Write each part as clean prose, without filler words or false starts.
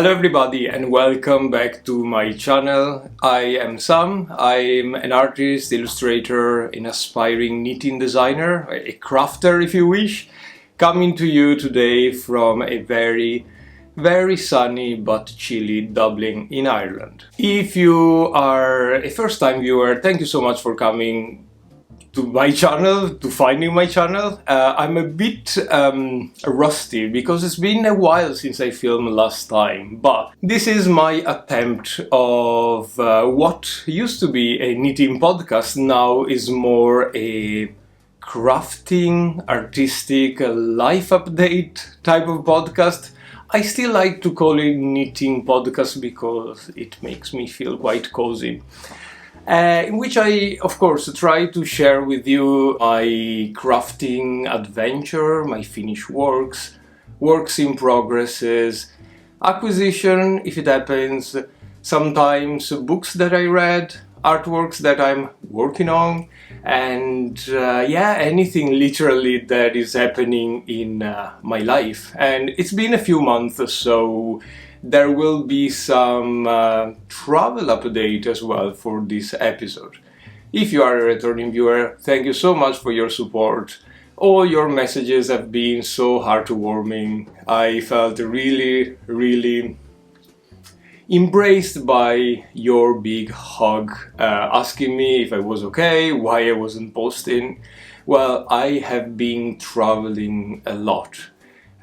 Hello everybody and welcome back to my channel. I am Sam. I'm an artist, illustrator, an aspiring knitting designer, a crafter if you wish, coming to you today from a very sunny but chilly Dublin in Ireland. If you are a first-time viewer, thank you so much for coming to my channel, to finding my channel. I'm a bit rusty because it's been a while since I filmed last time, but this is my attempt of what used to be a knitting podcast, now is more a crafting, artistic, life update type of podcast. I still like to call it knitting podcast because it makes me feel quite cozy. In which I, of course, try to share with you my crafting adventure, my finished works, works in progresses, acquisition, if it happens, sometimes books that I read, artworks that I'm working on, and anything literally that is happening in my life. And it's been a few months, so there will be some travel update as well for this episode. If you are a returning viewer, thank you so much for your support. All your messages have been so heartwarming. I felt really embraced by your big hug, asking me if I was okay, why I wasn't posting. Well, I have been traveling a lot.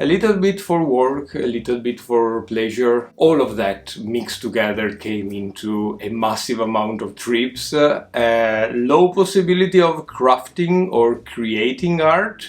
A little bit for work, a little bit for pleasure. All of that mixed together came into a massive amount of trips, low possibility of crafting or creating art.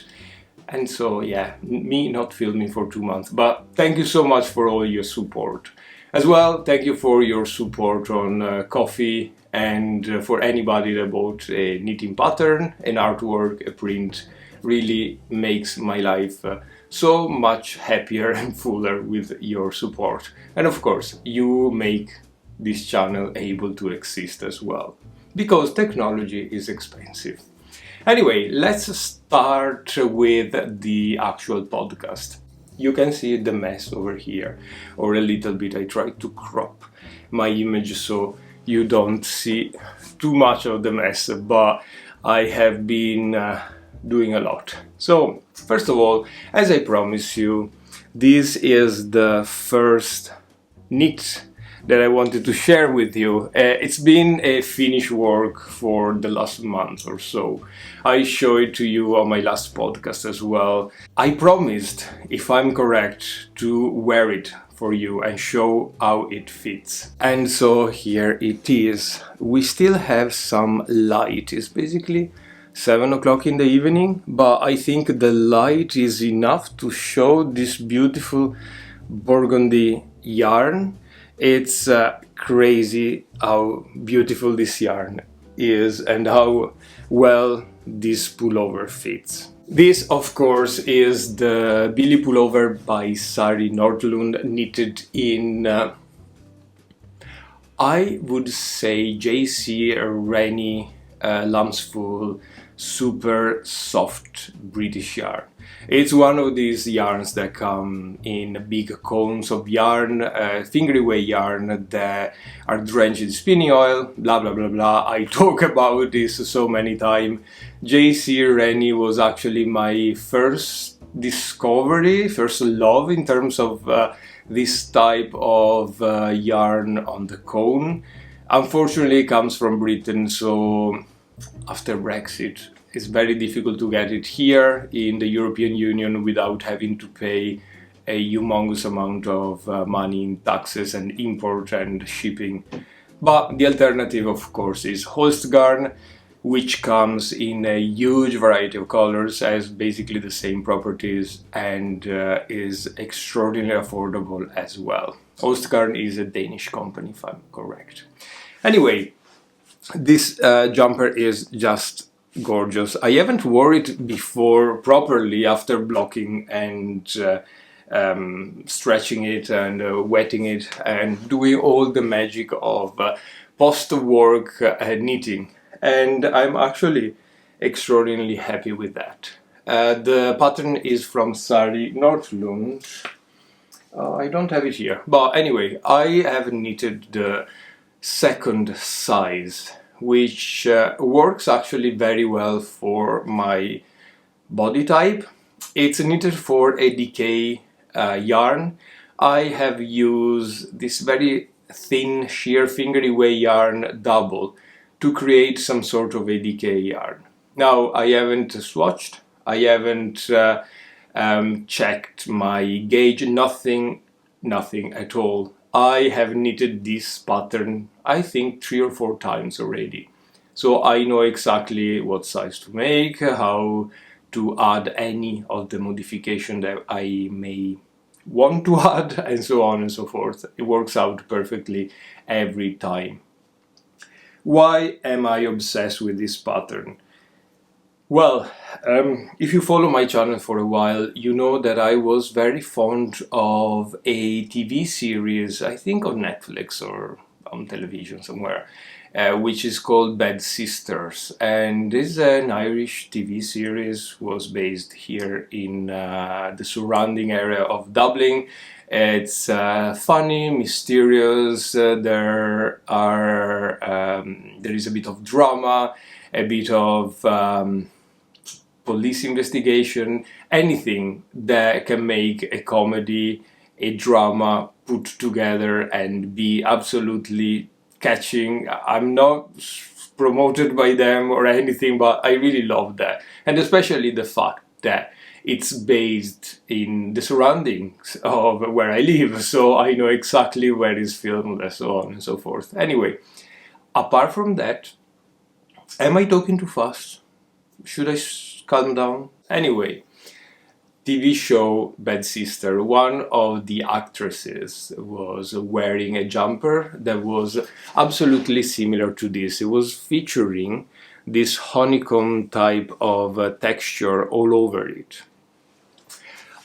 And so, me not filming for 2 months. But thank you so much for all your support. As well, thank you for your support on Ko-fi and for anybody that bought a knitting pattern, an artwork, a print. Really makes my life so much happier and fuller with your support. And of course, you make this channel able to exist as well, because technology is expensive. Anyway, let's start with the actual podcast. You can see the mess over here, or a little bit. I tried to crop my image so you don't see too much of the mess, but I have been doing a lot. So, first of all, as I promised you, this is the first knit that I wanted to share with you. It's been a finished work for the last month or so. I showed it to you on my last podcast as well. I promised, if I'm correct, to wear it for you and show how it fits. And so here it is. We still have some light. It's basically 7 o'clock in the evening, but I think the light is enough to show this beautiful burgundy yarn. It's crazy how beautiful this yarn is and how well this pullover fits. This, of course, is the Billy pullover by Sari Nordlund, knitted in I would say JC Rennie lambswool, super soft British yarn. It's one of these yarns that come in big cones of yarn, fingery way yarn that are drenched in spinning oil, blah blah blah blah. I talk about this so many times. JC Rennie was actually my first discovery, first love in terms of this type of yarn on the cone. Unfortunately, it comes from Britain, so after Brexit, it's very difficult to get it here in the European Union without having to pay a humongous amount of money in taxes and import and shipping. But the alternative, of course, is Holstgarn, which comes in a huge variety of colors, has basically the same properties, and is extraordinarily affordable as well. Holstgarn is a Danish company, if I'm correct. Anyway, this jumper is just gorgeous. I haven't worn it before properly after blocking and stretching it and wetting it and doing all the magic of post-work knitting. And I'm actually extraordinarily happy with that. The pattern is from Sari Nordlund. I don't have it here, but anyway, I have knitted the second size, which works actually very well for my body type. It's knitted for a decay yarn. I have used this very thin sheer fingery way yarn double to create some sort of a decay yarn. Now, I haven't swatched, I haven't checked my gauge, nothing at all. I have knitted this pattern I think 3 or 4 times already, so I know exactly what size to make, how to add any of the modification that I may want to add, and so on and so forth. It works out perfectly every time. Why am I obsessed with this pattern? Well, if you follow my channel for a while, you know that I was very fond of a TV series, I think on Netflix or on television somewhere, which is called Bad Sisters. And this is an Irish TV series, was based here in the surrounding area of Dublin. It's funny, mysterious, there is a bit of drama, a bit of police investigation, anything that can make a comedy, a drama put together and be absolutely catching. I'm not promoted by them or anything, but I really love that. And especially the fact that it's based in the surroundings of where I live, so I know exactly where it's filmed and so on and so forth. Anyway, apart from that, am I talking too fast? Should I calm down? Anyway, TV show Bad Sister, one of the actresses was wearing a jumper that was absolutely similar to this. It was featuring this honeycomb type of texture all over it.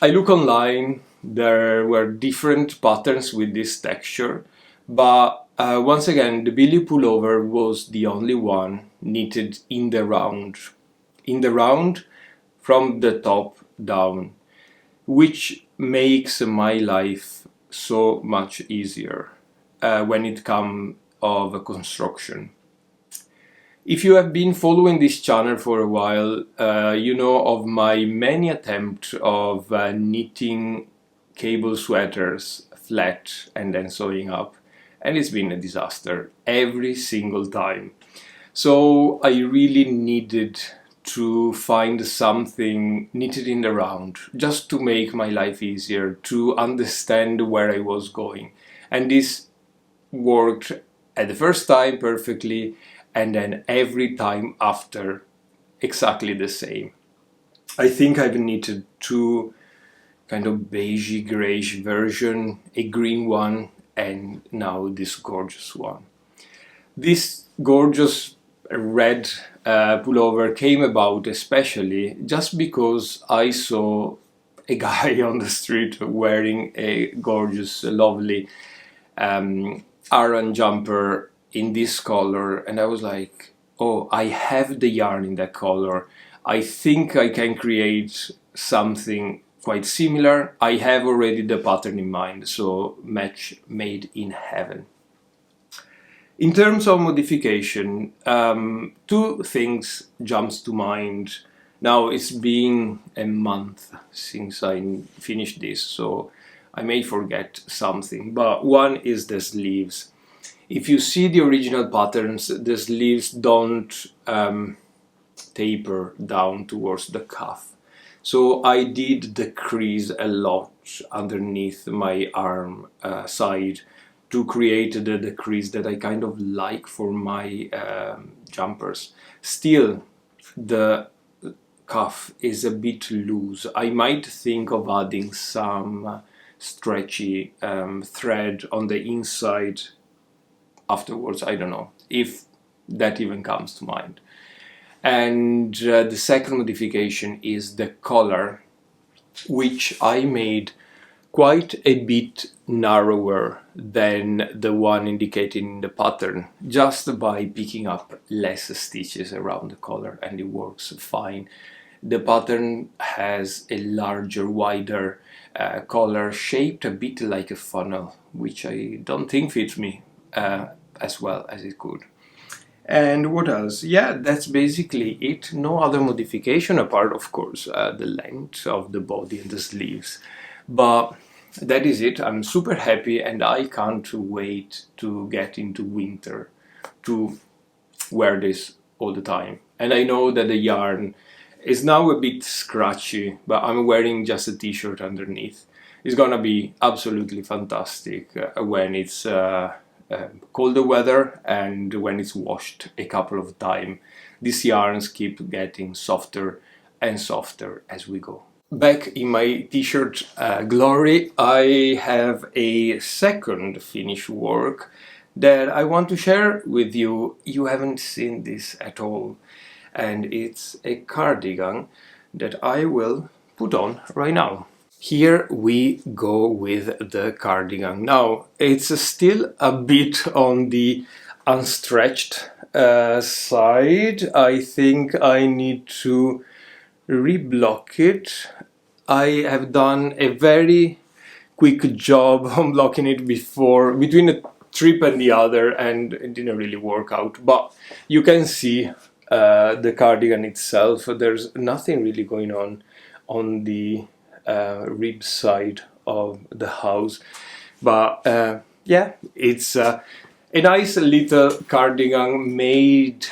I look online, there were different patterns with this texture, but once again, the Billy pullover was the only one knitted in the round from the top down, which makes my life so much easier when it comes of construction. If you have been following this channel for a while, you know of my many attempts of knitting cable sweaters flat and then sewing up, and it's been a disaster every single time. So I really needed to find something knitted in the round, just to make my life easier, to understand where I was going. And this worked at the first time perfectly, and then every time after exactly the same. I think I've knitted 2 kind of beigey grayish version, a green one, and now this gorgeous one. This gorgeous red pullover came about especially just because I saw a guy on the street wearing a gorgeous, lovely Aran jumper in this color, and I was like, oh, I have the yarn in that color. I think I can create something quite similar. I have already the pattern in mind, so match made in heaven. In terms of modification, 2 things jumps to mind. Now it's been a month since I finished this, so I may forget something, but one is the sleeves. If you see the original patterns, the sleeves don't taper down towards the cuff. So I did decrease a lot underneath my arm side to create the decrease that I kind of like for my jumpers. Still, the cuff is a bit loose. I might think of adding some stretchy thread on the inside afterwards. I don't know if that even comes to mind. And the second modification is the collar, which I made quite a bit narrower than the one indicated in the pattern, just by picking up less stitches around the collar, and it works fine. the pattern has a larger, wider collar shaped a bit like a funnel, which I don't think fits me as well as it could. And what else? Yeah, that's basically it. No other modification apart, of course, the length of the body and the sleeves. But that is it. I'm super happy and I can't wait to get into winter to wear this all the time. And I know that the yarn is now a bit scratchy, but I'm wearing just a t-shirt underneath. It's gonna be absolutely fantastic when it's colder weather and when it's washed a couple of times. These yarns keep getting softer and softer as we go. Back in my t-shirt glory, I have a second finished work that I want to share with you. You haven't seen this at all, and it's a cardigan that I will put on right now. Here we go with the cardigan. Now, it's still a bit on the unstretched side. I think I need to reblock it. I have done a very quick job on blocking it before, between a trip and the other, and it didn't really work out. But you can see the cardigan itself. There's nothing really going on the rib side of the house, but yeah, it's a nice little cardigan made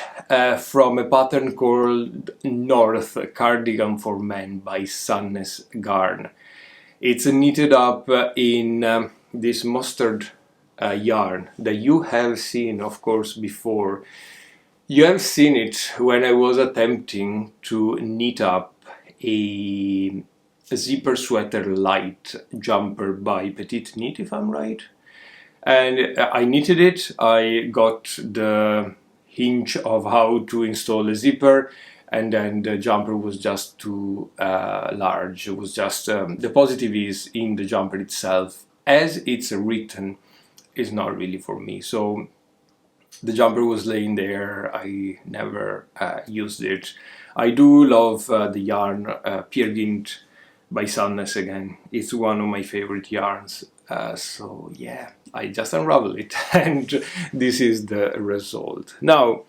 from a pattern called North Cardigan for Men by Sunness Garn. It's knitted up in this mustard yarn that you have seen, of course, before. You have seen it when I was attempting to knit up a zipper sweater light jumper by Petite Knit, if I'm right. And I knitted it. I got the hinge of how to install a zipper, and then the jumper was just too large. It was just the positive is in the jumper itself, as it's written, is not really for me. So the jumper was laying there. I never used it. I do love the yarn Peer Gynt by Sunness again. It's one of my favorite yarns. So yeah, I just unravel it and this is the result. Now,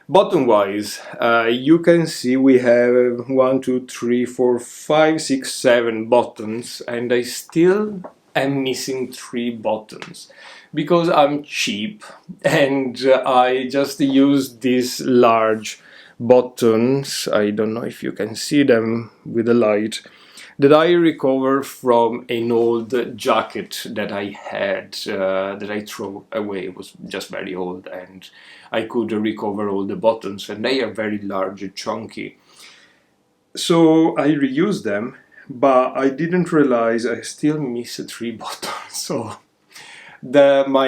bottom wise, you can see we have 1, 2, 3, 4, 5, 6, 7 buttons, and I still am missing 3 buttons because I'm cheap and I just use these large buttons. I don't know if you can see them with the light, that I recovered from an old jacket that I had, that I threw away. It was just very old and I could recover all the buttons, and they are very large and chunky. So I reused them, but I didn't realize I still miss 3 buttons. So my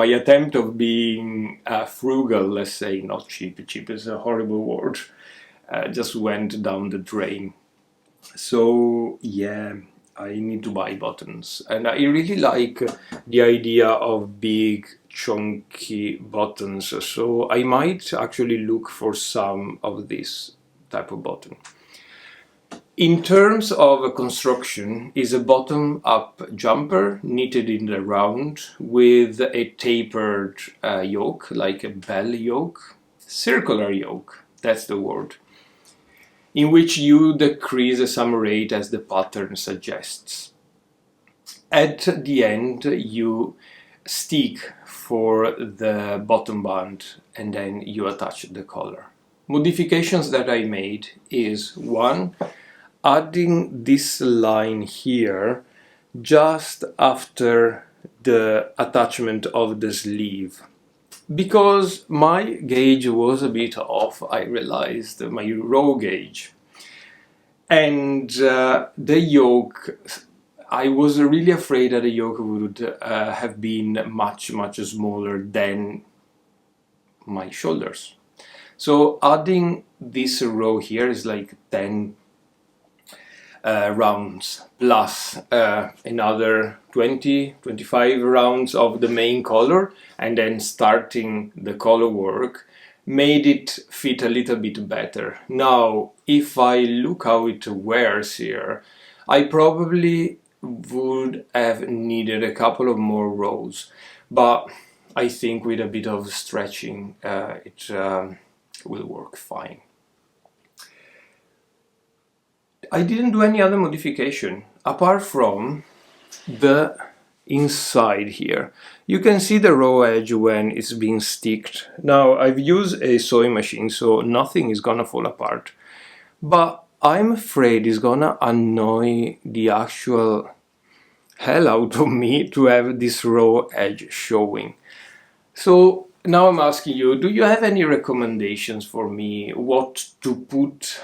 attempt of being frugal, let's say, not cheap, cheap is a horrible word, just went down the drain. So yeah, I need to buy buttons, and I really like the idea of big chunky buttons, so I might actually look for some of this type of button. In terms of construction, is a bottom-up jumper knitted in the round with a tapered yoke, like a bell yoke, circular yoke, that's the word, in which you decrease some rate as the pattern suggests. At the end, you stick for the bottom band and then you attach the collar. Modifications that I made is, one, adding this line here just after the attachment of the sleeve. Because my gauge was a bit off, I realized, my row gauge. And the yoke, I was really afraid that the yoke would have been much, much smaller than my shoulders. So adding this row here is like 10 rounds plus another 20-25 rounds of the main color, and then starting the color work made it fit a little bit better. Now, if I look how it wears here, I probably would have needed a couple of more rows, but I think with a bit of stretching it will work fine. I didn't do any other modification apart from the inside here. You can see the raw edge when it's being sticked. Now, I've used a sewing machine, so nothing is gonna fall apart, but I'm afraid it's gonna annoy the actual hell out of me to have this raw edge showing. So now I'm asking you, do you have any recommendations for me what to put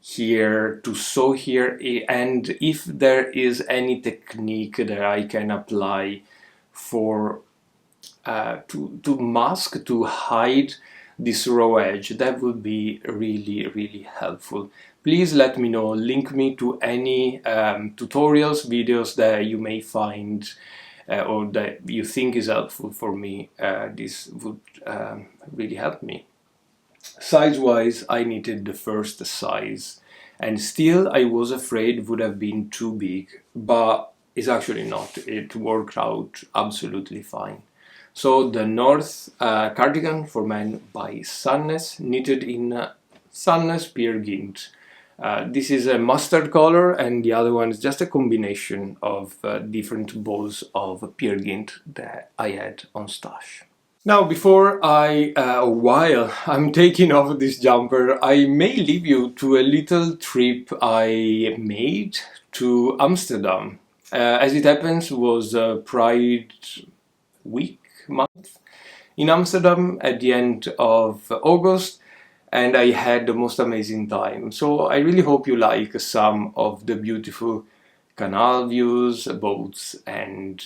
here, to sew here, and if there is any technique that I can apply for to mask, to hide this raw edge? That would be really helpful. Please let me know, link me to any tutorials, videos that you may find or that you think is helpful for me. This would really help me. Size-wise, I needed the first size, and still I was afraid it would have been too big, but it's actually not. It worked out absolutely fine. So the North cardigan for men by Sandnes, knitted in Sandnes Peer Gynt. This is a mustard color, and the other one is just a combination of different balls of Peer Gynt that I had on stash. Now, while I'm taking off this jumper, I may leave you to a little trip I made to Amsterdam. As it happens, was Pride month in Amsterdam at the end of August, and I had the most amazing time. So I really hope you like some of the beautiful canal views, boats, and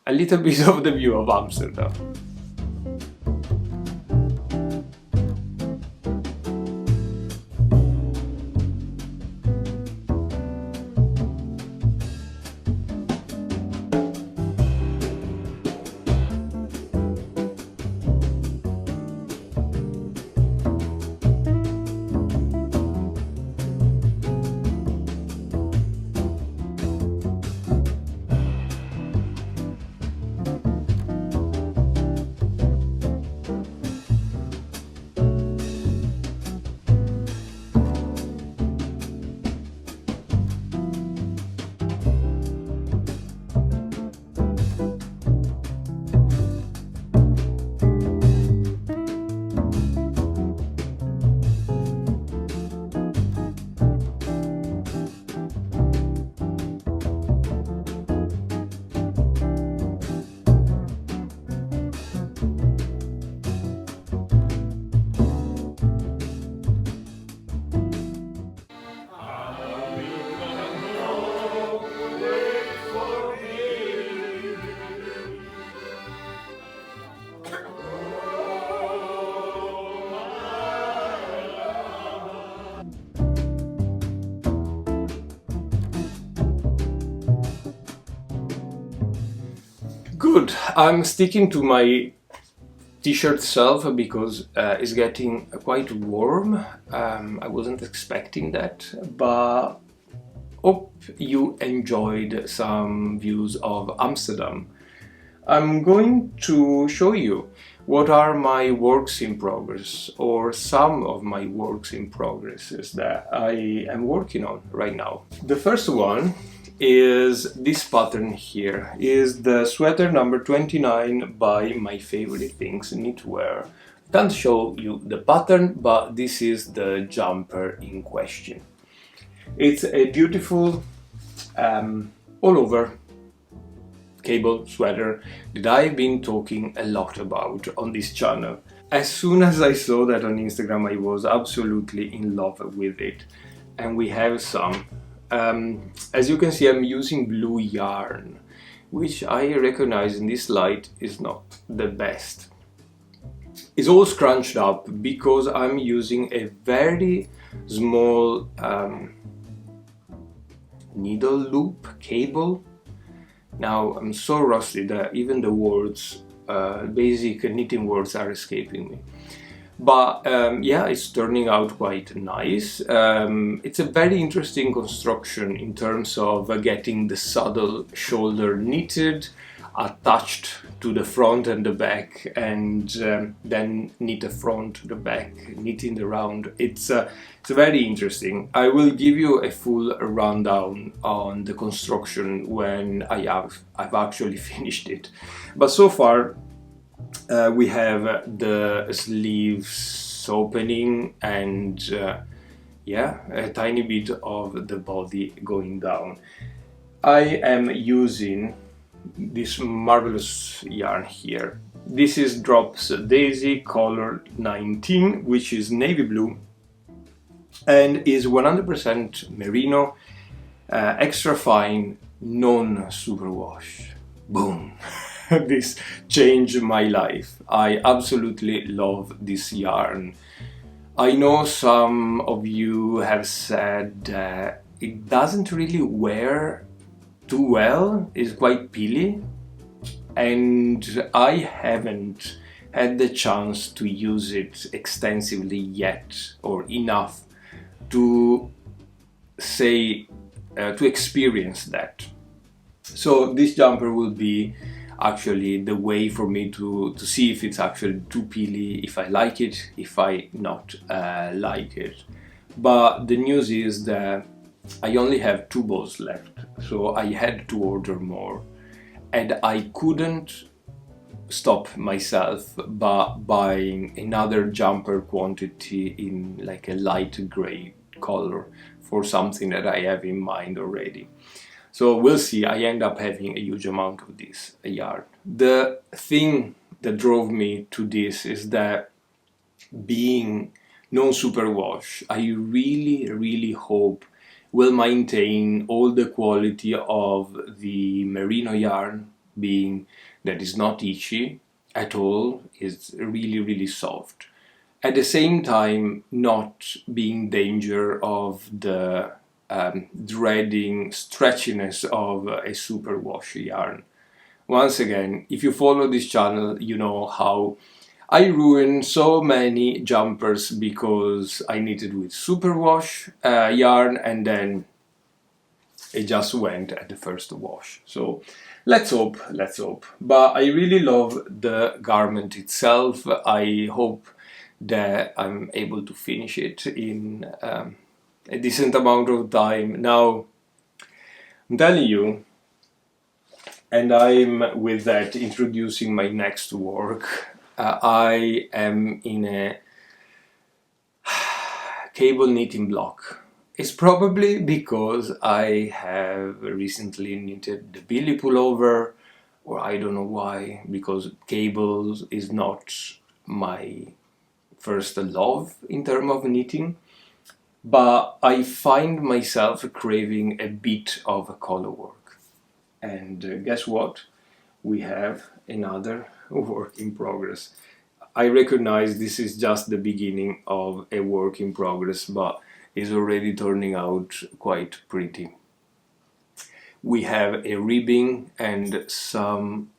a little bit of the view of Amsterdam. Good. I'm sticking to my t-shirt itself because it's getting quite warm. I wasn't expecting that, but hope you enjoyed some views of Amsterdam. I'm going to show you what are my works in progress, or some of my works in progress that I am working on right now. The first one is this pattern here, is the sweater number 29 by My Favorite Things Knitwear. Can't show you the pattern, but this is the jumper in question. It's a beautiful all over cable sweater that I've been talking a lot about on this channel. As soon as I saw that on Instagram, I was absolutely in love with it. And we have some. As you can see, I'm using blue yarn, which I recognize in this light is not the best. It's all scrunched up because I'm using a very small needle loop cable. Now I'm so rusty that even the words, basic knitting words, are escaping me. But yeah, it's turning out quite nice. It's a very interesting construction in terms of getting the saddle shoulder knitted, attached to the front and the back, and then knit the front to the back, knitting around. It's very interesting. I will give you a full rundown on the construction when I've actually finished it. But so far, we have the sleeves opening and yeah, a tiny bit of the body going down. I am using this marvelous yarn here. This is Drops Daisy color 19, which is navy blue and is 100% merino, extra fine, non-superwash. Boom! This changed my life. I absolutely love this yarn. I know some of you have said it doesn't really wear too well, it's quite peely, and I haven't had the chance to use it extensively yet, or enough to say, to experience that. So this jumper will be actually the way for me to see if it's actually too peely, if I like it, if I not like it. But the news is that I only have 2 bows left, so I had to order more, and I couldn't stop myself by buying another jumper quantity in like a light gray color for something that I have in mind already. So we'll see. I end up having a huge amount of this yarn. The thing that drove me to this is that being non-superwash, I really hope will maintain all the quality of the merino yarn, being that is not itchy at all, is really soft. At the same time, not being danger of the dreading stretchiness of a superwash yarn. Once again, if you follow this channel, you know how I ruin so many jumpers because I knitted with superwash yarn and then it just went at the first wash. So let's hope. But I really love the garment itself. I hope that I'm able to finish it in a decent amount of time. Now, I'm telling you, and I'm with that introducing my next work. I am in a cable knitting block. It's probably because I have recently knitted the Billy pullover, or I don't know why, because cables is not my first love in terms of knitting. But I find myself craving a bit of color work. And guess what? We have another work in progress. I recognize this is just the beginning of a work in progress, but it's already turning out quite pretty. We have a ribbing and some,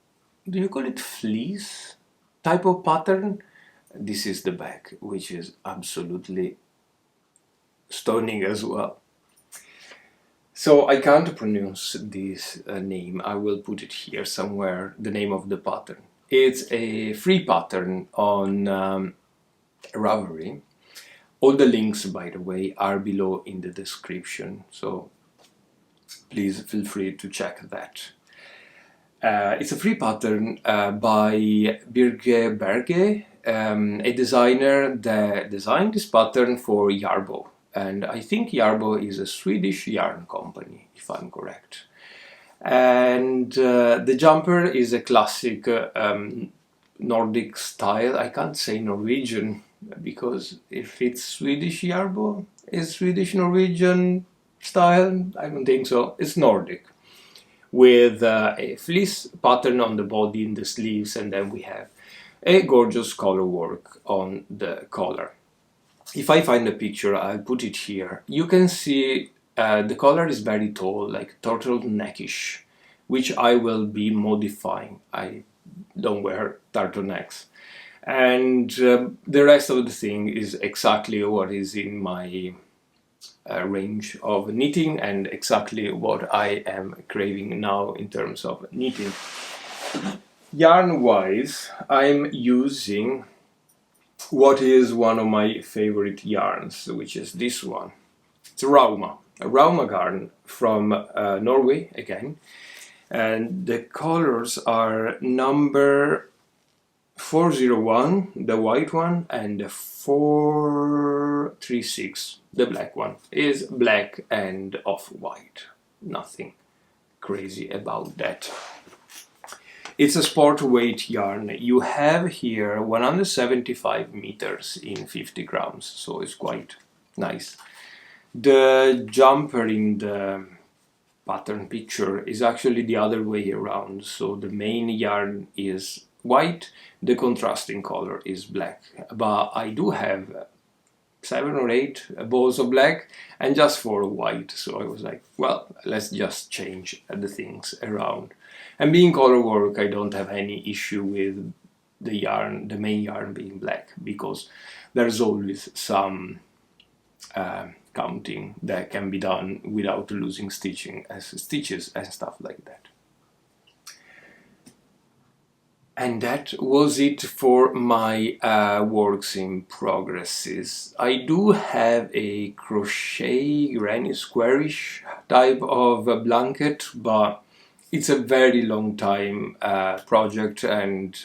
do you call it fleece type of pattern? This is the back, which is absolutely stunning as well. So I can't pronounce this name. I will put it here somewhere, the name of the pattern. It's a free pattern on Ravelry. All the links, by the way, are below in the description, so please feel free to check that. It's a free pattern by Birge Berge, a designer that designed this pattern for Jarbo. And I think Jarbo is a Swedish yarn company, if I'm correct. And the jumper is a classic Nordic style. I can't say Norwegian, because if it's Swedish Jarbo, is Swedish Norwegian style? I don't think so. It's Nordic, with a fleece pattern on the body and the sleeves, and then we have a gorgeous color work on the collar. If I find a picture, I'll put it here. You can see the collar is very tall, like turtleneckish, which I will be modifying. I don't wear turtlenecks. And the rest of the thing is exactly what is in my range of knitting and exactly what I am craving now in terms of knitting. Yarn wise, I'm using what is one of my favorite yarns, which is this one. It's a Rauma garn from Norway again, and the colors are number 401, the white one, and 436, the black one. Is black and off-white. Nothing crazy about that. It's a sport weight yarn. You have here 175 meters in 50 grams, so it's quite nice. The jumper in the pattern picture is actually the other way around, so the main yarn is white, the contrasting color is black, but I do have 7 or 8 balls of black and just 4 white, so I was like, well, let's just change the things around. And being color work, I don't have any issue with the yarn, the main yarn being black, because there's always some counting that can be done without losing stitches and stuff like that. And that was it for my works in progresses. I do have a crochet granny squarish type of blanket, but it's a very long time project, and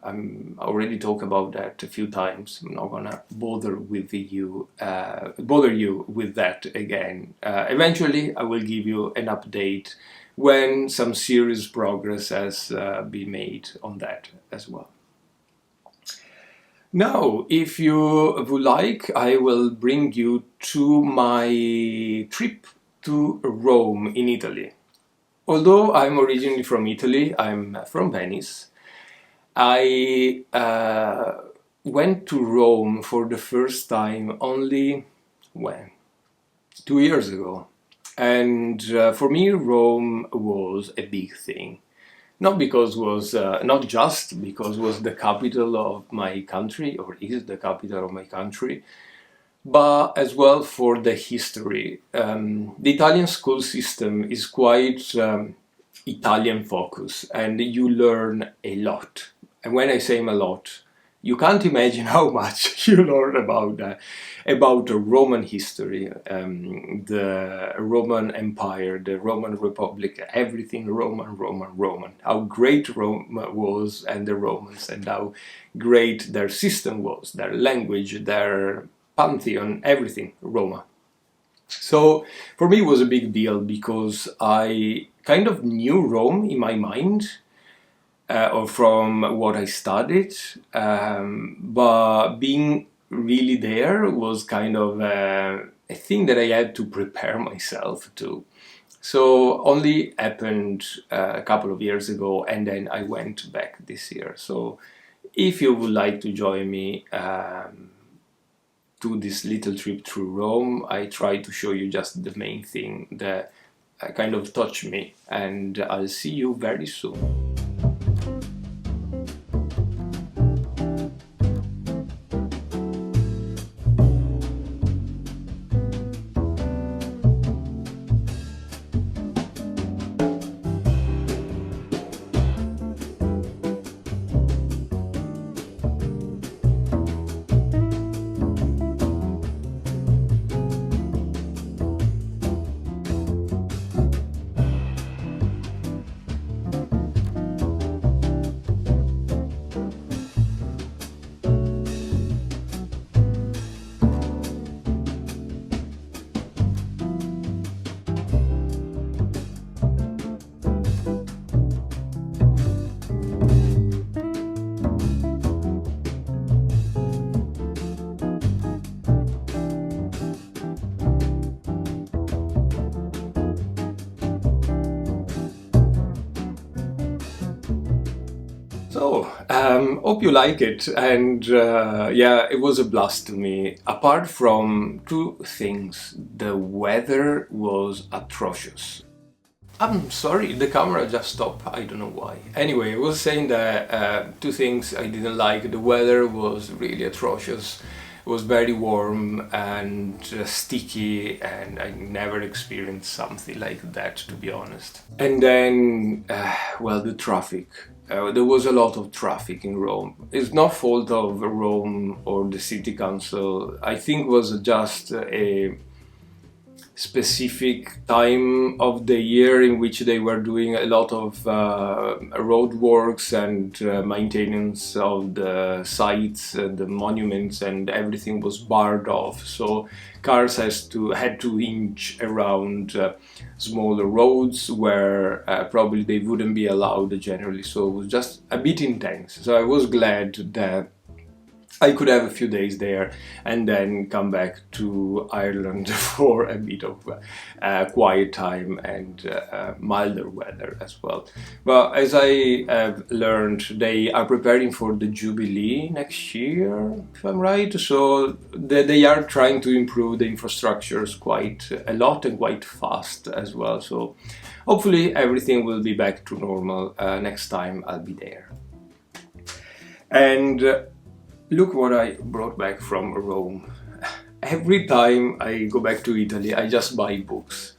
I already talked about that a few times. I'm not gonna bother you with that again. Eventually, I will give you an update when some serious progress has been made on that as well. Now, if you would like, I will bring you to my trip to Rome in Italy. Although I'm originally from Italy, I'm from Venice, I went to Rome for the first time only, 2 years ago. And for me, Rome was a big thing. Not just because it was the capital of my country, or is the capital of my country, but as well for the history. The Italian school system is quite Italian focused, and you learn a lot. And when I say a lot, you can't imagine how much you learn about the Roman history, the Roman Empire, the Roman Republic, everything Roman. How great Rome was, and the Romans, and how great their system was, their language, their pantheon, everything, Roma. So for me it was a big deal because I kind of knew Rome in my mind, or from what I studied, but being really there was kind of a thing that I had to prepare myself to. So only happened a couple of years ago, and then I went back this year. So if you would like to join me to this little trip through Rome, I try to show you just the main thing that kind of touched me, and I'll see you very soon. So, hope you like it, and yeah, it was a blast to me. Apart from two things, the weather was atrocious. I'm sorry, the camera just stopped. I don't know why. Anyway, I was saying that two things I didn't like. The weather was really atrocious. It was very warm and sticky, and I never experienced something like that, to be honest. And then, well, the traffic. There was a lot of traffic in Rome. It's no fault of Rome or the city council. I think it was just a specific time of the year in which they were doing a lot of road works and maintenance of the sites, the monuments, and everything was barred off. So cars had to inch around smaller roads where probably they wouldn't be allowed generally. So it was just a bit intense. So I was glad that I could have a few days there and then come back to Ireland for a bit of quiet time and milder weather as well. But as I have learned, they are preparing for the Jubilee next year, if I'm right. So they are trying to improve the infrastructures quite a lot and quite fast as well. So hopefully everything will be back to normal next time I'll be there. And look what I brought back from Rome. Every time I go back to Italy, I just buy books.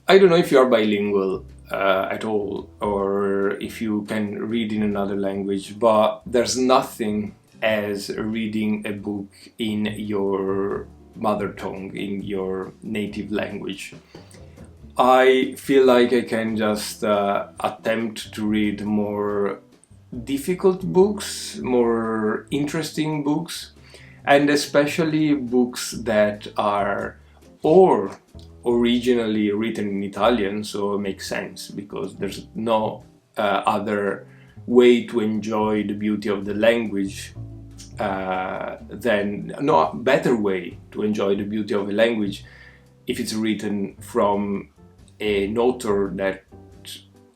I don't know if you are bilingual at all, or if you can read in another language, but there's nothing as reading a book in your mother tongue, in your native language. I feel like I can just attempt to read more difficult books, more interesting books, and especially books that are or originally written in Italian, so it makes sense because there's no other way to enjoy the beauty of the language no better way to enjoy the beauty of a language if it's written from an author that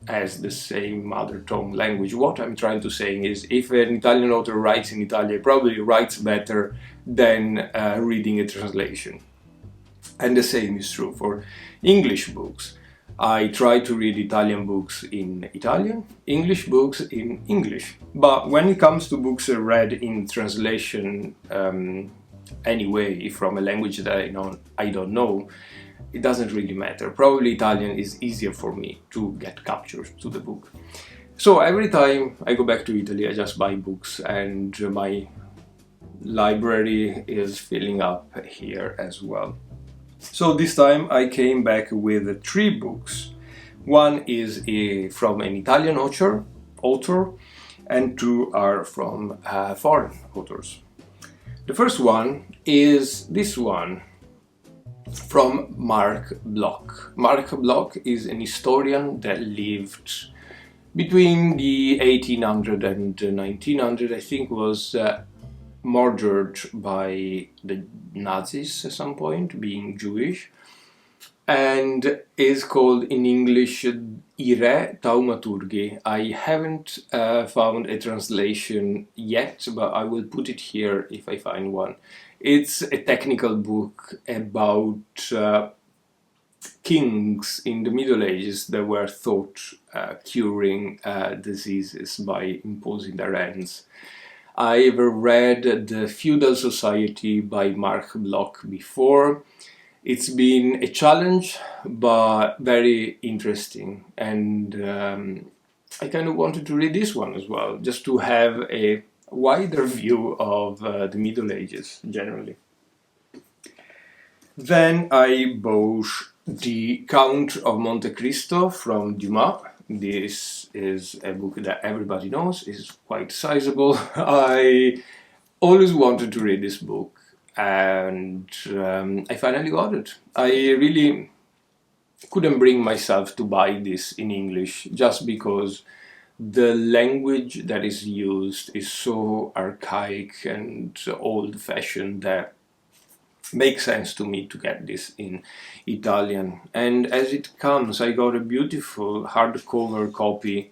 has the same mother tongue language. What I'm trying to say is, if an Italian author writes in Italian, probably writes better than reading a translation. And the same is true for English books. I try to read Italian books in Italian, English books in English. But when it comes to books read in translation anyway, from a language that I don't know, it doesn't really matter. Probably Italian is easier for me to get captured to the book. So every time I go back to Italy, I just buy books, and my library is filling up here as well. So this time I came back with 3 books. One is from an Italian author, and 2 are from foreign authors. The first one is this one, from Mark Bloch. Mark Bloch is an historian that lived between the 1800 and 1900, I think was murdered by the Nazis at some point, being Jewish, and is called in English I Re Taumaturgi. I haven't found a translation yet, but I will put it here if I find one. It's a technical book about kings in the Middle Ages that were thought curing diseases by imposing their hands. I've read The Feudal Society by Mark Bloch before. It's been a challenge, but very interesting, and I kind of wanted to read this one as well, just to have a wider view of the Middle Ages generally. Then I bought The Count of Monte Cristo from Dumas. This is a book that everybody knows, is quite sizable. I always wanted to read this book, and I finally got it. I really couldn't bring myself to buy this in English, just because the language that is used is so archaic and old-fashioned that makes sense to me to get this in Italian. And as it comes, I got a beautiful hardcover copy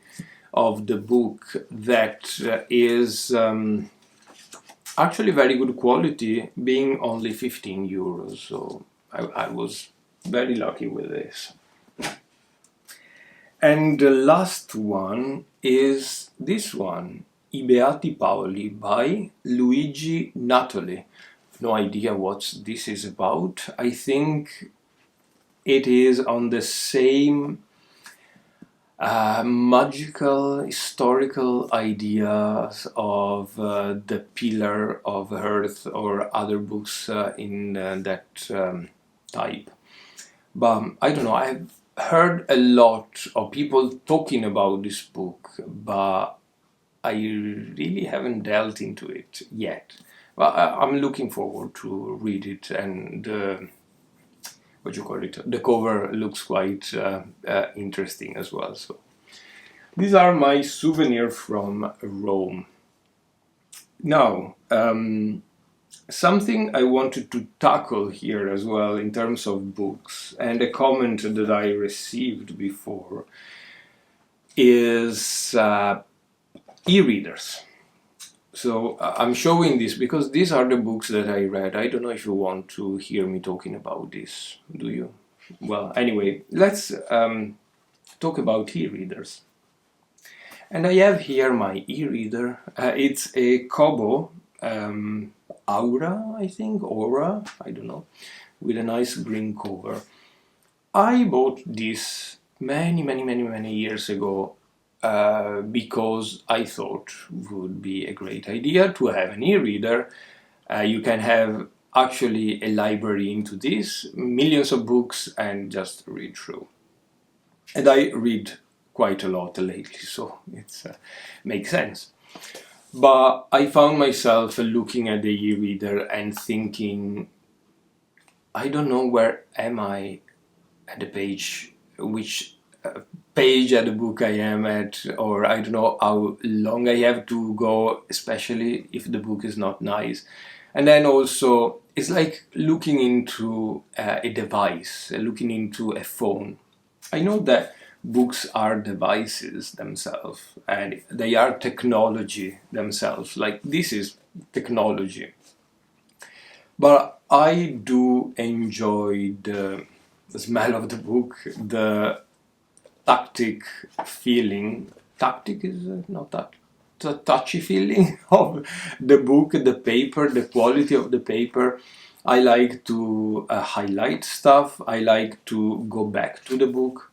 of the book that is actually very good quality, being only 15 euros, so I was very lucky with this. And the last one is this one, I Beati Paoli by Luigi Natoli. No idea what this is about. I think it is on the same magical historical ideas of the Pillar of Earth or other books in that type. But I don't know, I've heard a lot of people talking about this book, but I really haven't delved into it yet. But I'm looking forward to read it, and what you call it, the cover looks quite interesting as well. So these are my souvenirs from Rome. Now, something I wanted to tackle here as well in terms of books, and a comment that I received before, is e-readers. So I'm showing this because these are the books that I read. I don't know if you want to hear me talking about this, do you? Well, anyway, let's talk about e-readers. And I have here my e-reader. It's a Kobo Aura, I think, Aura, I don't know, with a nice green cover. I bought this many years ago because I thought would be a great idea to have an e-reader. You can have actually a library into this, millions of books, and just read through. And I read quite a lot lately, so it makes sense. But I found myself looking at the e-reader and thinking, I don't know where am I at the page, which page at the book I am at, or I don't know how long I have to go, especially if the book is not nice. And then also, it's like looking into a device, looking into a phone. I know that books are devices themselves, and they are technology themselves. Like, this is technology. But I do enjoy the smell of the book, the tactic feeling. Tactic is not that. The touchy feeling of the book, the paper, the quality of the paper. I like to highlight stuff. I like to go back to the book.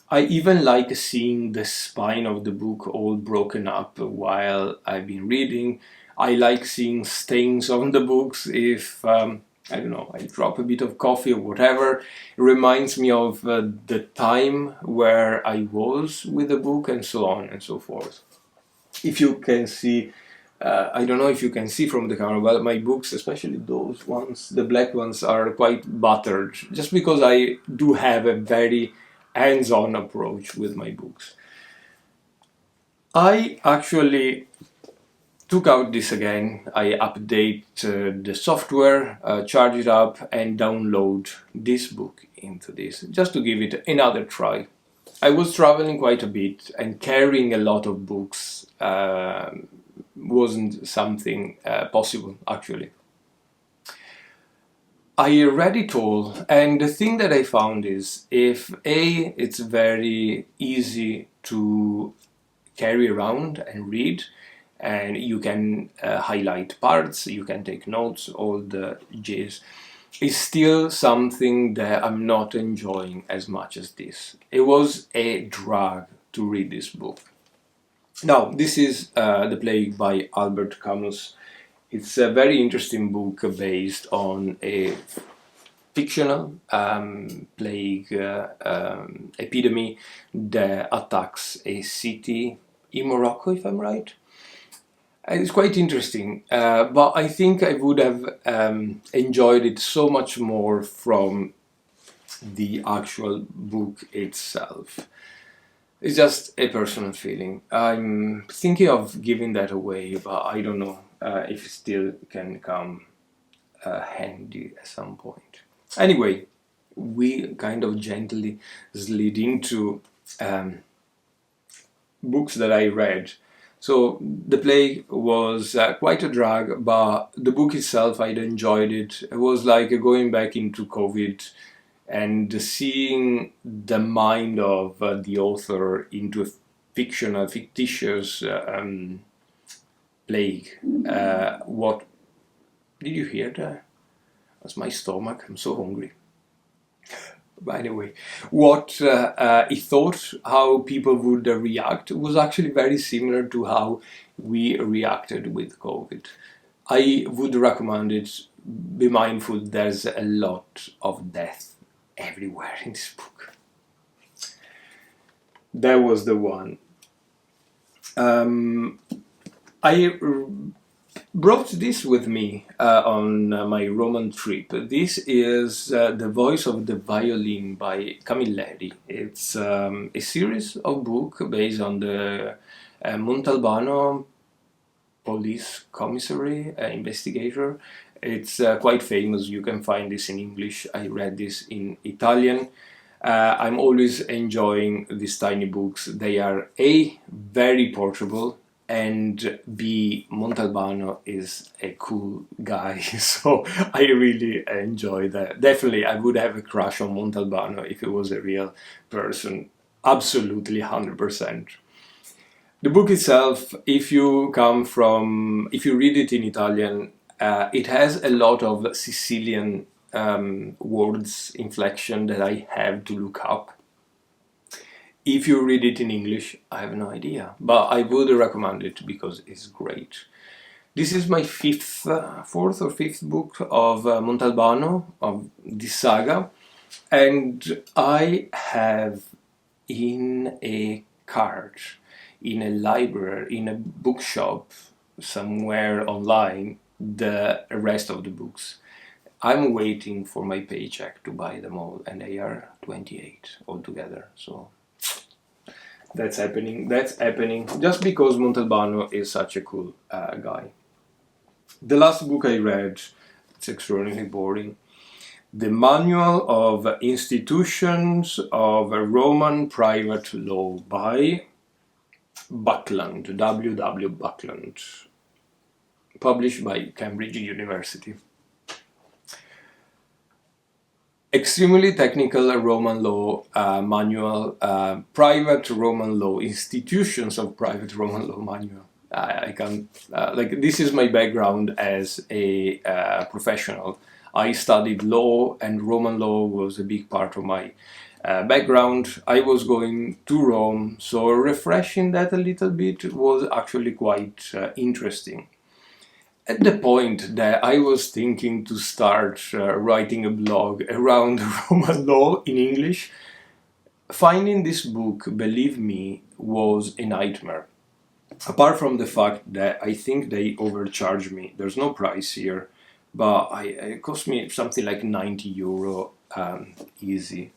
I even like seeing the spine of the book all broken up while I've been reading. I like seeing stains on the books if, I don't know, I drop a bit of coffee or whatever. It reminds me of the time where I was with the book, and so on and so forth. If you can see, I don't know if you can see from the camera, but my books, especially those ones, the black ones, are quite buttered, just because I do have a very hands-on approach with my books. I actually took out this again. I update the software, charge it up, and download this book into this, just to give it another try. I was traveling quite a bit, and carrying a lot of books wasn't something possible, actually. I read it all, and the thing that I found is, if it's very easy to carry around and read, and you can highlight parts, you can take notes, all the J's, it's still something that I'm not enjoying as much as this. It was a drag to read this book. Now, this is The Plague by Albert Camus. It's a very interesting book based on a fictional plague epidemic that attacks a city in Morocco, if I'm right. And it's quite interesting, but I think I would have enjoyed it so much more from the actual book itself. It's just a personal feeling. I'm thinking of giving that away, but I don't know if it still can come handy at some point. Anyway, we kind of gently slid into books that I read. So The Plague was quite a drag, but the book itself, I'd enjoyed it. It was like going back into COVID and seeing the mind of the author into a fictitious plague. What did you hear that? That's my stomach. I'm so hungry. By the way, what he thought how people would react was actually very similar to how we reacted with COVID. I would recommend it. Be mindful, there's a lot of death everywhere in this book. That was the one. I brought this with me on my Roman trip. This is The Voice of the Violin by Camilleri. It's a series of books based on the Montalbano police commissary investigator. It's quite famous. You can find this in English. I read this in Italian. I'm always enjoying these tiny books. They are A, very portable, and B, Montalbano is a cool guy, so I really enjoy that. Definitely, I would have a crush on Montalbano if it was a real person. Absolutely, 100%. The book itself, if you read it in Italian, it has a lot of Sicilian words, inflection that I have to look up. If you read it in English, I have no idea, but I would recommend it because it's great. This is my fourth or fifth book of Montalbano, of this saga, and I have in a cart, in a library, in a bookshop, somewhere online, the rest of the books. I'm waiting for my paycheck to buy them all, and they are 28 altogether, so that's happening. That's happening just because Montalbano is such a cool guy. The last book I read, it's extraordinarily boring. The Manual of Institutions of Roman Private Law by Buckland, W. Buckland, published by Cambridge University. Extremely technical Roman law manual, private Roman law, institutions of private Roman law manual. I can't, this is my background as a professional. I studied law, and Roman law was a big part of my background. I was going to Rome, so refreshing that a little bit was actually quite interesting. At the point that I was thinking to start writing a blog around Roman law in English, finding this book, believe me, was a nightmare. Apart from the fact that I think they overcharged me, there's no price here, but it cost me something like €90 easy.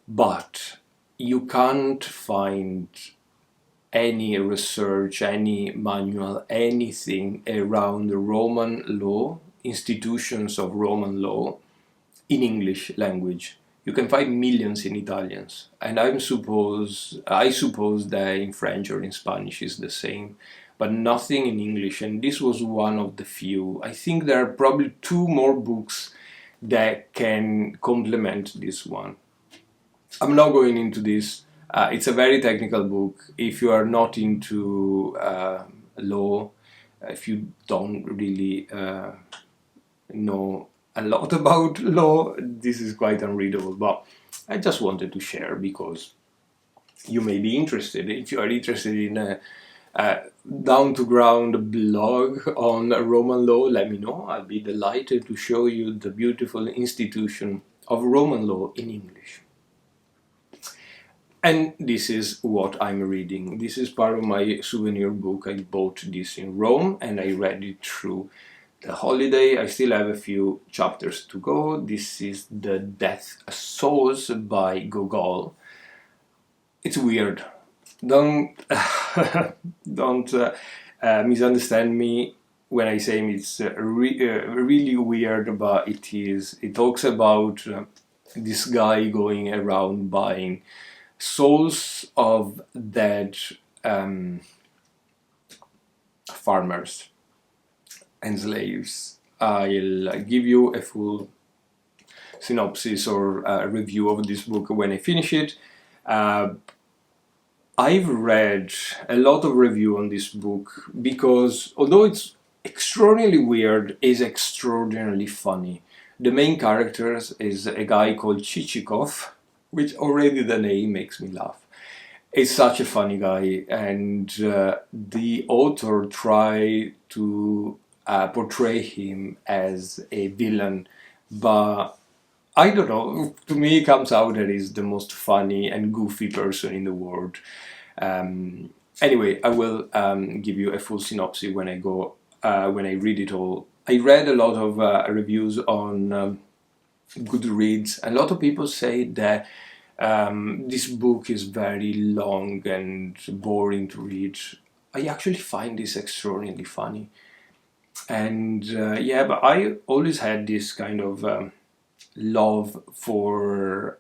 But you can't find any research, any manual, anything around the Roman law, institutions of Roman law in English language. You can find millions in Italians, and I suppose that in French or in Spanish is the same, but nothing in English, and this was one of the few. I think there are probably 2 more books that can complement this one. I'm not going into this. It's a very technical book. If you are not into law, if you don't really know a lot about law, this is quite unreadable. But I just wanted to share because you may be interested. If you are interested in a down-to-ground blog on Roman law, let me know. I'll be delighted to show you the beautiful institution of Roman law in English. And this is what I'm reading. This is part of my souvenir book. I bought this in Rome and I read it through the holiday. I still have a few chapters to go. This is The Death Sauce by Gogol. It's weird. Don't misunderstand me when I say it's really weird, but it is. It talks about this guy going around buying souls of dead farmers and slaves. I'll give you a full synopsis or review of this book when I finish it. I've read a lot of review on this book because although it's extraordinarily weird, it's extraordinarily funny. The main character is a guy called Chichikov, which already the name makes me laugh. He's such a funny guy, and the author tried to portray him as a villain, but I don't know, to me it comes out that he's the most funny and goofy person in the world. Anyway, I will give you a full synopsis when I read it all. I read a lot of reviews on Goodreads. A lot of people say that this book is very long and boring to read. I actually find this extraordinarily funny. And yeah, but I always had this kind of love for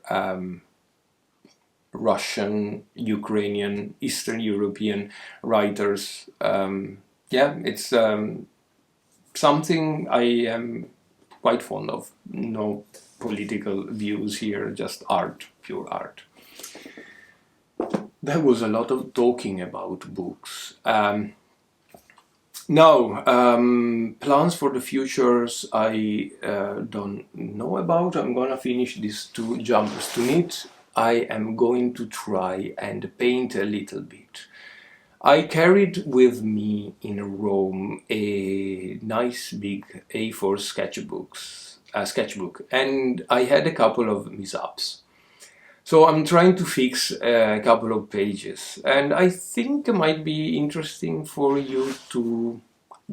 Russian, Ukrainian, Eastern European writers. Yeah, it's something I am quite fond of. No political views here, just art, pure art. There was a lot of talking about books. Now, plans for the futures I don't know about. I'm gonna finish these 2 jumpers to knit. I am going to try and paint a little bit. I carried with me in Rome a nice big A4 sketchbook, and I had a couple of mishaps. So I'm trying to fix a couple of pages, and I think it might be interesting for you to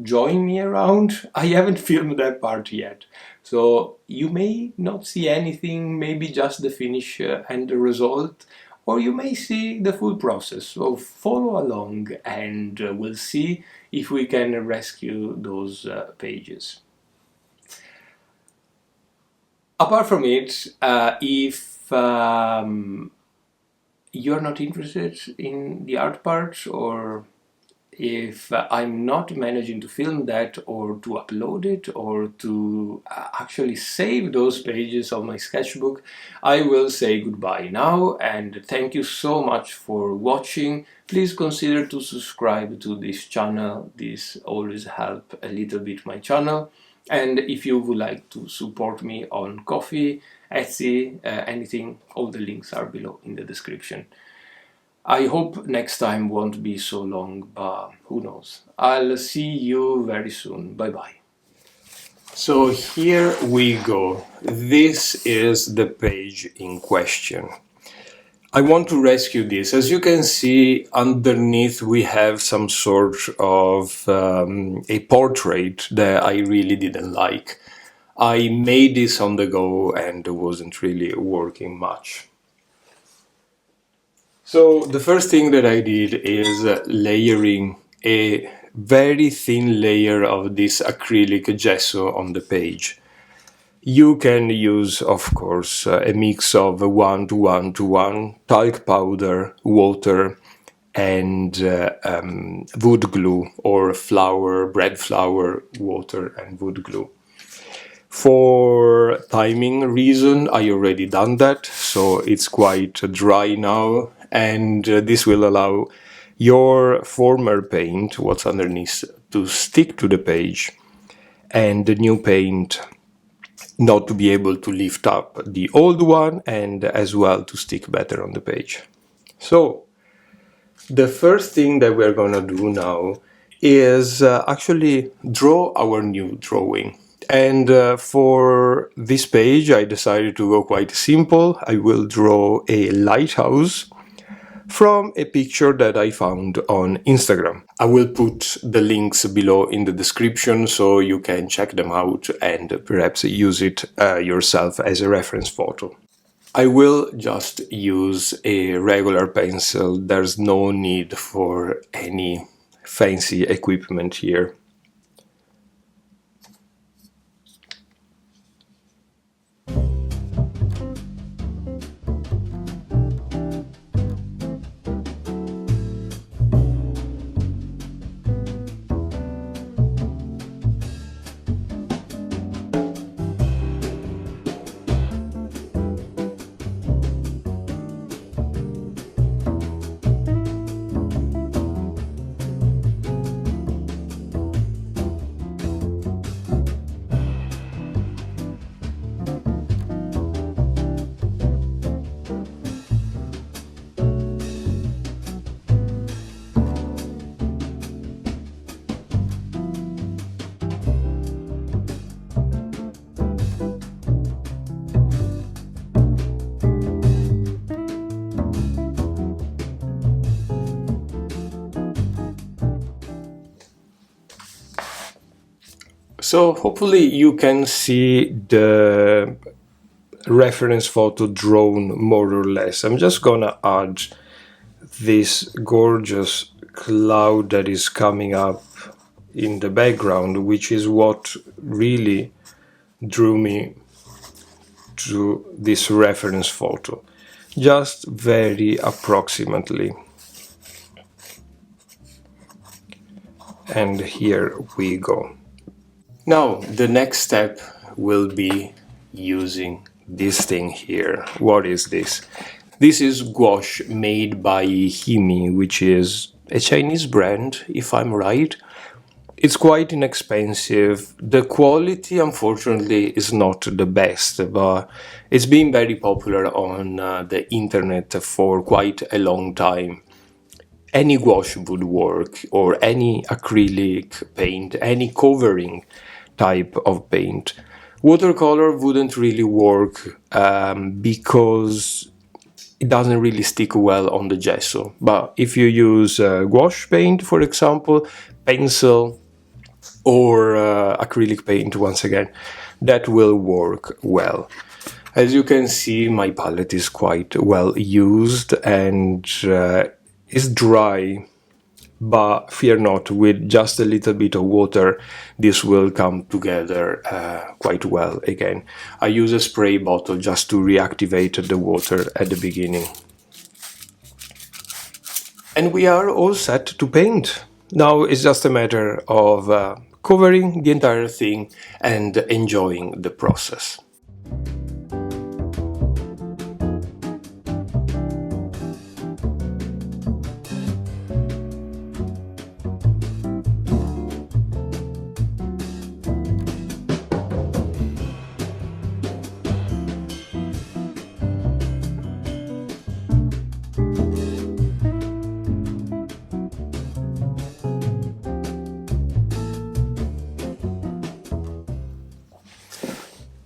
join me around. I haven't filmed that part yet, so you may not see anything, maybe just the finish and the result, or you may see the full process. So follow along and we'll see if we can rescue those pages. Apart from it, if you're not interested in the art part, or if I'm not managing to film that or to upload it or to actually save those pages of my sketchbook, I will say goodbye now and thank you so much for watching. Please consider to subscribe to this channel. This always helps a little bit my channel. And if you would like to support me on Ko-fi, Etsy, anything, all the links are below in the description. I hope next time won't be so long, but who knows. I'll see you very soon. Bye bye. So here we go. This is the page in question. I want to rescue this. As you can see, underneath we have some sort of a portrait that I really didn't like. I made this on the go and it wasn't really working much. So the first thing that I did is layering a very thin layer of this acrylic gesso on the page. You can use, of course, a mix of 1 to 1 to 1, talc powder, water, and wood glue, or flour, bread flour, water, and wood glue. For timing reason, I already done that, so it's quite dry now, and this will allow your former paint, what's underneath, to stick to the page, and the new paint not to be able to lift up the old one, and as well to stick better on the page. So the first thing that we're gonna do now is actually draw our new drawing. And for this page I decided to go quite simple. I will draw a lighthouse from a picture that I found on Instagram. I will put the links below in the description so you can check them out and perhaps use it yourself as a reference photo. I will just use a regular pencil. There's no need for any fancy equipment here. So hopefully you can see the reference photo drawn more or less. I'm just gonna add this gorgeous cloud that is coming up in the background, which is what really drew me to this reference photo, just very approximately. And here we go. Now the next step will be using this thing here. What is this? This is gouache made by Himi, which is a Chinese brand, if I'm right. It's quite inexpensive. The quality, unfortunately, is not the best, but it's been very popular on the internet for quite a long time. Any gouache would work, or any acrylic paint, any covering type of paint. Watercolor wouldn't really work because it doesn't really stick well on the gesso. But if you use gouache paint, for example, pencil, or acrylic paint, once again, that will work well. As you can see, my palette is quite well used and is dry, but fear not, with just a little bit of water this will come together quite well again. I use a spray bottle just to reactivate the water at the beginning. And we are all set to paint. Now it's just a matter of covering the entire thing and enjoying the process.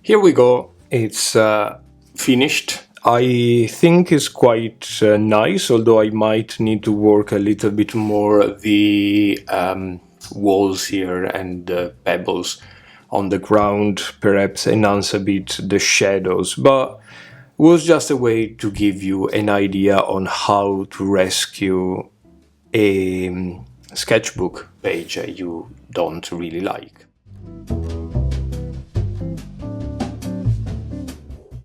Here we go, it's finished. I think it's quite nice, although I might need to work a little bit more the walls here and the pebbles on the ground, perhaps enhance a bit the shadows, but it was just a way to give you an idea on how to rescue a sketchbook page you don't really like.